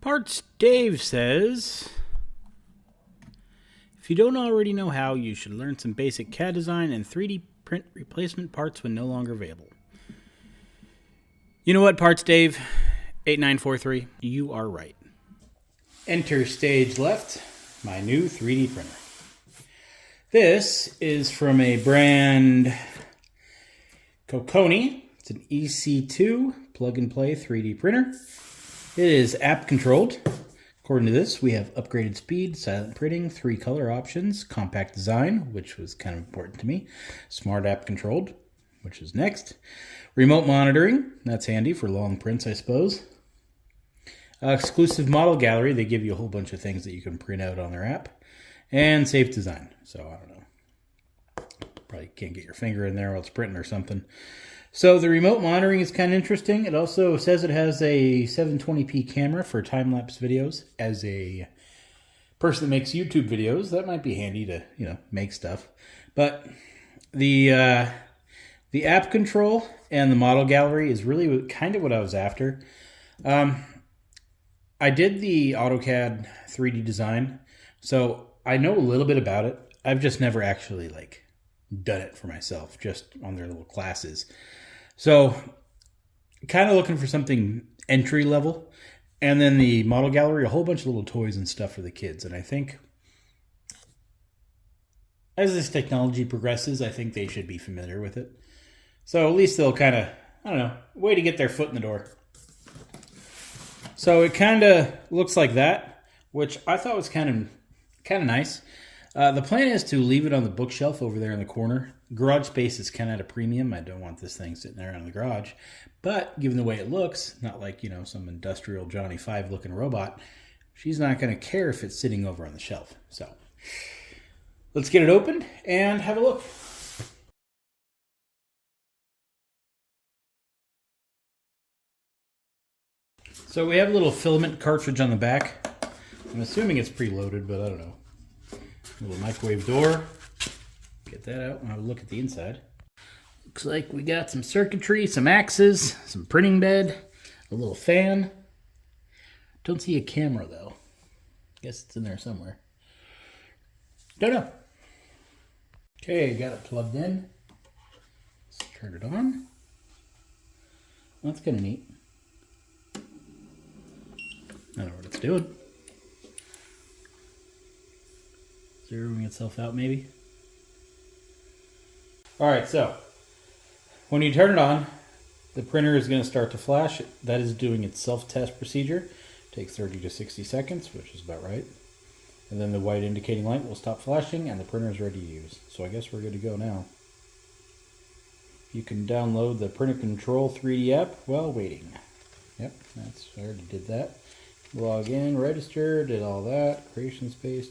Parts Dave says, if you don't already know how, you should learn some basic CAD design and 3D print replacement parts when no longer available. You know what, Parts Dave? 8943, you are right. Enter stage left, my new 3D printer. This is from a brand KOKONI. It's an EC2 plug-and-play 3D printer. It is app controlled. According to this, we have upgraded speed, silent printing, 3 color options, compact design, which was kind of important to me, smart app controlled, which is next, remote monitoring, that's handy for long prints, I suppose. Exclusive model gallery, they give you a whole bunch of things that you can print out on their app, and safe design. So I don't know, probably can't get your finger in there while it's printing or something. So the remote monitoring is kind of interesting. It also says it has a 720p camera for time-lapse videos. As a person that makes YouTube videos, that might be handy to, make stuff. But the app control and the model gallery is really kind of what I was after. I did the AutoCAD 3D design, so I know a little bit about it. I've just never actually done it for myself, just on their little classes. So kind of looking for something entry level. And then the model gallery, a whole bunch of little toys and stuff for the kids. And I think as this technology progresses, I think they should be familiar with it. So at least they'll kind of, way to get their foot in the door. So it kind of looks like that, which I thought was kind of nice. The plan is to leave it on the bookshelf over there in the corner. Garage space is kind of at a premium. I don't want this thing sitting there in the garage. But given the way it looks, not like, some industrial Johnny 5 looking robot, she's not going to care if it's sitting over on the shelf. So let's get it opened and have a look. So we have a little filament cartridge on the back. I'm assuming it's preloaded, but I don't know. Little microwave door. Get that out and have a look at the inside. Looks like we got some circuitry, some axes, some printing bed, a little fan. Don't see a camera though. Guess it's in there somewhere. Don't know. Okay, got it plugged in. Let's turn it on. That's kind of neat. I don't know what it's doing. Zeroing itself out, maybe. Alright, so when you turn it on, the printer is going to start to flash. That is doing its self-test procedure. It takes 30 to 60 seconds, which is about right. And then the white indicating light will stop flashing and the printer is ready to use. So I guess we're good to go now. You can download the Printer Control 3D app while waiting. Yep, I already did that. Log in, register, did all that. Creation space,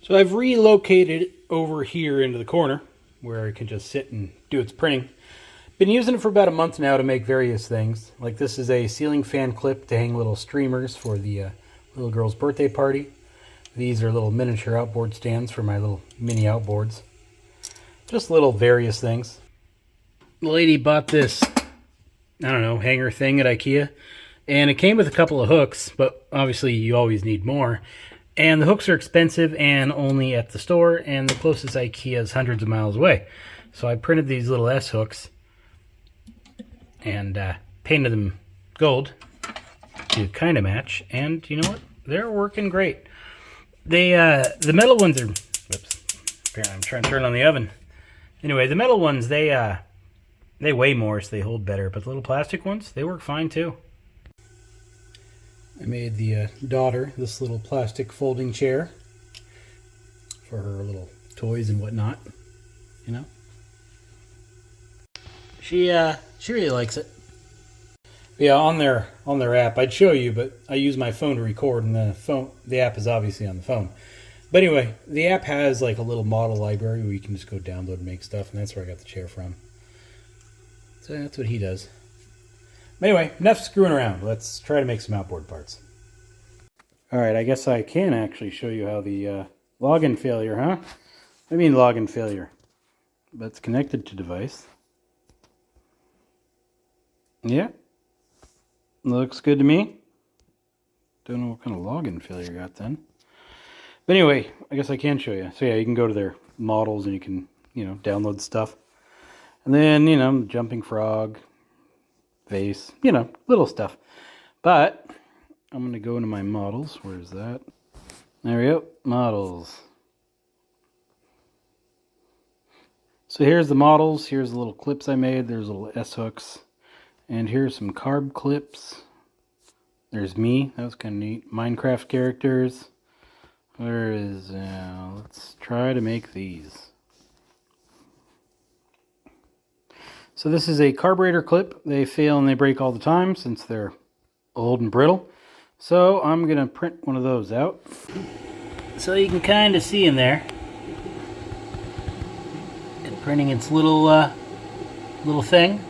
So I've relocated it over here into the corner where it can just sit and do its printing. Been using it for about a month now to make various things. Like this is a ceiling fan clip to hang little streamers for the little girl's birthday party. These are little miniature outboard stands for my little mini outboards. Just little various things. The lady bought this, hanger thing at IKEA. And it came with a couple of hooks, but obviously you always need more. And the hooks are expensive and only at the store, and the closest IKEA is hundreds of miles away. So I printed these little S hooks and painted them gold to kind of match. And you know what? They're working great. They the metal ones are. Whoops! Apparently I'm trying to turn on the oven. Anyway, the metal ones they weigh more, so they hold better. But the little plastic ones, they work fine too. I made the daughter this little plastic folding chair for her little toys and whatnot, She really likes it. Yeah, on their app, I'd show you, but I use my phone to record, and the app is obviously on the phone. But anyway, the app has like a little model library where you can just go download and make stuff, and that's where I got the chair from. So that's what he does. Anyway, enough screwing around. Let's try to make some outboard parts. Alright, I guess I can actually show you how the login failure, huh? I mean login failure. But it's connected to device. Yeah. Looks good to me. Don't know what kind of login failure you got then. But anyway, I guess I can show you. So yeah, you can go to their models and you can, download stuff. And then, jumping frog, vase, little stuff. But I'm going to go into my models. Where's that? There we go. Models. So here's the models. Here's the little clips I made. There's little S-hooks. And here's some carb clips. There's me. That was kind of neat. Minecraft characters. Where is... let's try to make these. So this is a carburetor clip. They fail and they break all the time since they're old and brittle. So I'm going to print one of those out. So you can kind of see in there. It's printing its little thing.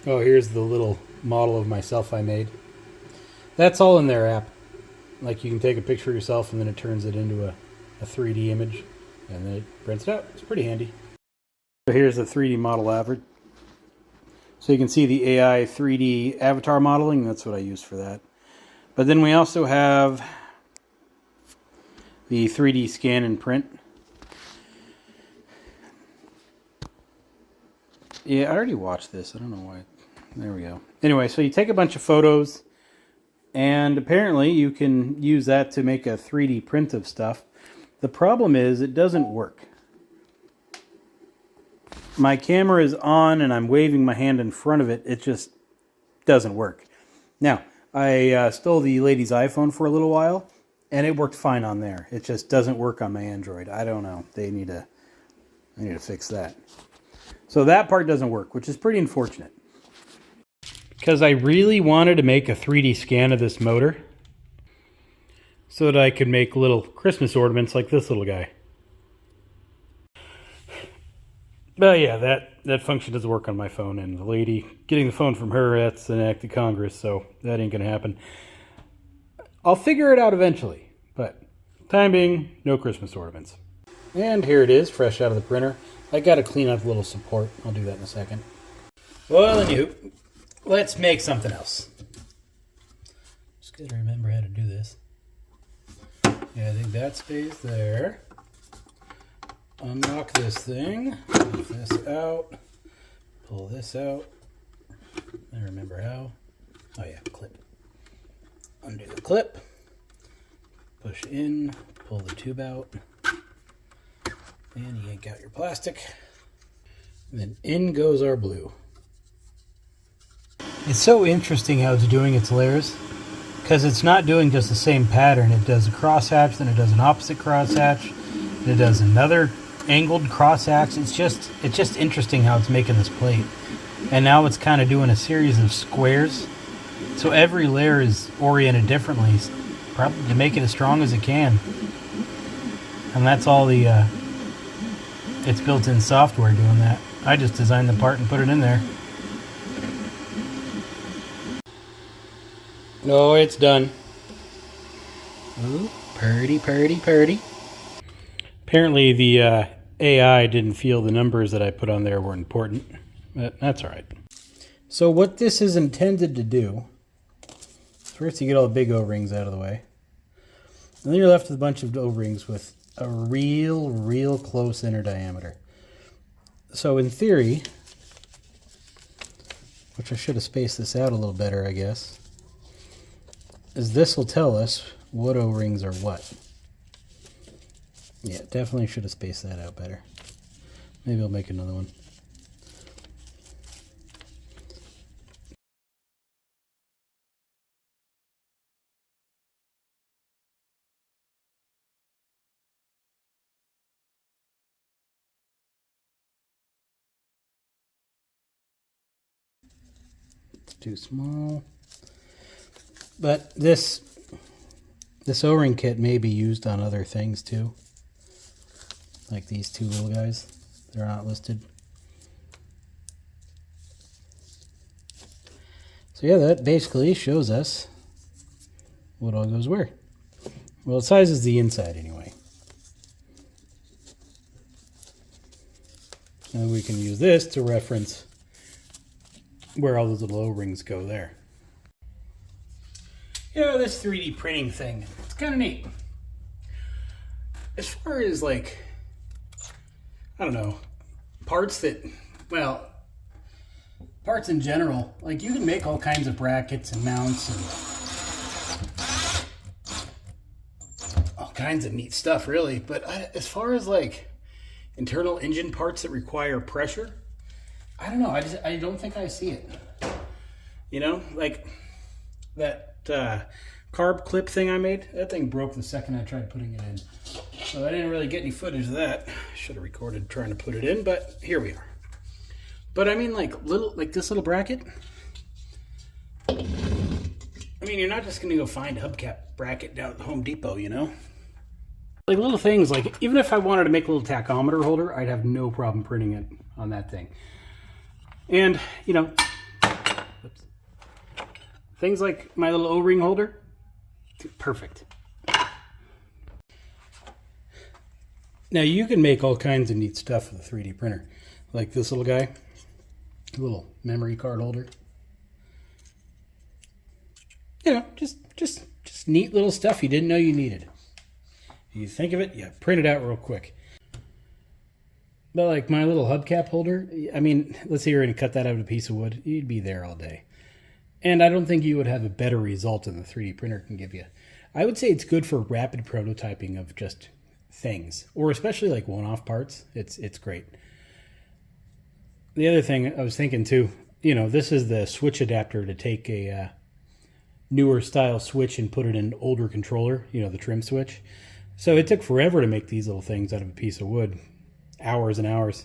Oh, here's the little model of myself I made. That's all in their app. Like you can take a picture of yourself and then it turns it into a 3D image and then it prints it out. It's pretty handy. So here's the 3D model average. So you can see the AI 3D avatar modeling. That's what I use for that. But then we also have the 3D scan and print. Yeah, I already watched this. I don't know why. There we go. Anyway, so you take a bunch of photos, and apparently you can use that to make a 3D print of stuff. The problem is it doesn't work. My camera is on, and I'm waving my hand in front of it. It just doesn't work. Now, I stole the lady's iPhone for a little while, and it worked fine on there. It just doesn't work on my Android. I don't know. They need to fix that. So that part doesn't work, which is pretty unfortunate. Because I really wanted to make a 3D scan of this motor so that I could make little Christmas ornaments like this little guy. But yeah, that function doesn't work on my phone, and the lady getting the phone from her, that's an act of Congress, so that ain't gonna happen. I'll figure it out eventually, but time being, no Christmas ornaments. And here it is, fresh out of the printer. I gotta clean up a little support. I'll do that in a second. Well, anywho, let's make something else. Just gotta remember how to do this. Yeah, I think that stays there. Unlock this thing. Pull this out. Pull this out. I remember how. Oh yeah, clip. Undo the clip. Push in. Pull the tube out. And you yank out your plastic. And then in goes our blue. It's so interesting how it's doing its layers, because it's not doing just the same pattern. It does a crosshatch, then it does an opposite crosshatch, then it does another angled crosshatch. It's just interesting how it's making this plate. And now it's kind of doing a series of squares. So every layer is oriented differently, probably to make it as strong as it can. And that's all the it's built-in software doing that. I just designed the part and put it in there. Oh, it's done. Ooh, purdy, purdy, purdy. Apparently the AI didn't feel the numbers that I put on there were important, but that's all right. So what this is intended to do, first you get all the big O-rings out of the way. And then you're left with a bunch of O-rings with a real close inner diameter. So in theory, which I should have spaced this out a little better, I guess, is this will tell us what O-rings are what. Yeah, definitely should have spaced that out better. Maybe I'll make another one. It's too small. But this O-ring kit may be used on other things too. Like these two little guys. They're not listed. So yeah, that basically shows us what all goes where. Well, it sizes the inside anyway. And we can use this to reference where all those little O-rings go there. You know, this 3D printing thing, it's kind of neat. As far as like, I don't know, parts that, well, parts in general, like you can make all kinds of brackets and mounts and all kinds of neat stuff, really. But as far as like internal engine parts that require pressure, I don't know. I don't think I see it. You know, like that carb clip thing I made, that thing broke the second I tried putting it in. So I didn't really get any footage of that. Should have recorded trying to put it in, but here we are. But I mean, like this little bracket. I mean, you're not just gonna go find a hubcap bracket down at the Home Depot, you know? Like little things, like even if I wanted to make a little tachometer holder, I'd have no problem printing it on that thing. And, you know, oops, things like my little O-ring holder, perfect. Now you can make all kinds of neat stuff with a 3D printer. Like this little guy, a little memory card holder. You know, just neat little stuff you didn't know you needed. You think of it, you print it out real quick. But like my little hubcap holder, I mean, let's say you're going to cut that out of a piece of wood, you'd be there all day. And I don't think you would have a better result than the 3D printer can give you. I would say it's good for rapid prototyping of just things, or especially like one-off parts. It's great. The other thing I was thinking too, you know, this is the switch adapter to take a newer style switch and put it in an older controller, you know, the trim switch. So it took forever to make these little things out of a piece of wood. Hours and hours.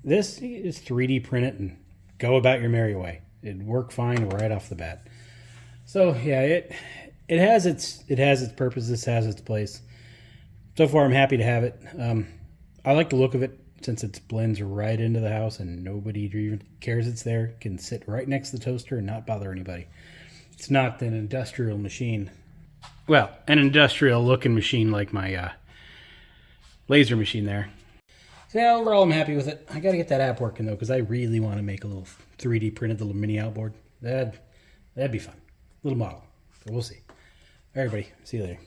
This, you just 3D print it and go about your merry way. It'd work fine right off the bat. So yeah, it has its purpose. This has its place. So far, I'm happy to have it. I like the look of it since it blends right into the house and nobody even cares it's there. It can sit right next to the toaster and not bother anybody. It's not an industrial machine. Well, an industrial looking machine like my laser machine there. So yeah, overall I'm happy with it. I gotta get that app working though, because I really want to make a little 3D printed little mini outboard. That'd be fun. Little model. But we'll see. All right, everybody. See you later.